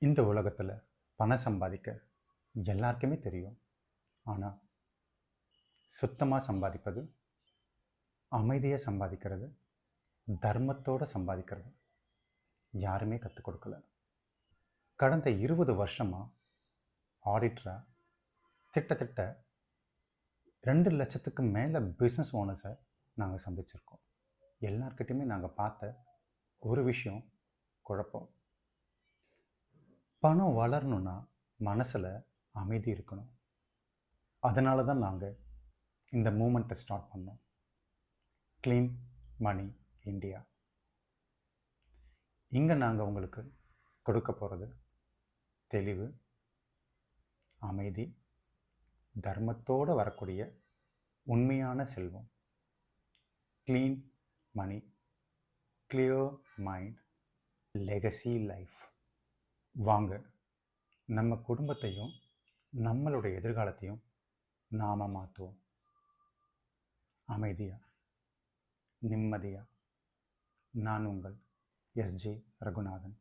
இந்த உலகத்தில் பணம் சம்பாதிக்க எல்லாருக்குமே தெரியும். ஆனால் சுத்தமாக சம்பாதிப்பது, அமைதியை சம்பாதிக்கிறது, தர்மத்தோடு சம்பாதிக்கிறது யாருமே கற்றுக் கொடுக்கல. கடந்த 20 வருஷமாக ஆடிட்டராக திட்டத்தட்ட 2 லட்சத்துக்கு மேலே பிஸ்னஸ் ஓனர்ஸை நாங்கள் சந்திச்சிருக்கோம். எல்லார்கிட்டையுமே நாங்கள் பார்த்த ஒரு விஷயம் குழப்பம். பணம் வளரணுன்னா மனசில் அமைதி இருக்கணும். அதனால தான் நாங்கள் இந்த மூமெண்ட்டை ஸ்டார்ட் பண்ணோம். க்ளீன் மணி இந்தியா. இங்கே நாங்கள் உங்களுக்கு கொடுக்க போகிறது தெளிவு, அமைதி, தர்மத்தோடு வரக்கூடிய உண்மையான செல்வம். க்ளீன் மணி, கிளியர் மைண்ட், லெகசி லைஃப். வாங்க, நம்ம குடும்பத்தையும் நம்மளுடைய எதிர்காலத்தையும் நாம் மாற்றுவோம். அமைதியாக, நிம்மதியாக. நான் உங்கள் எஸ்ஜே ரகுநாதன்.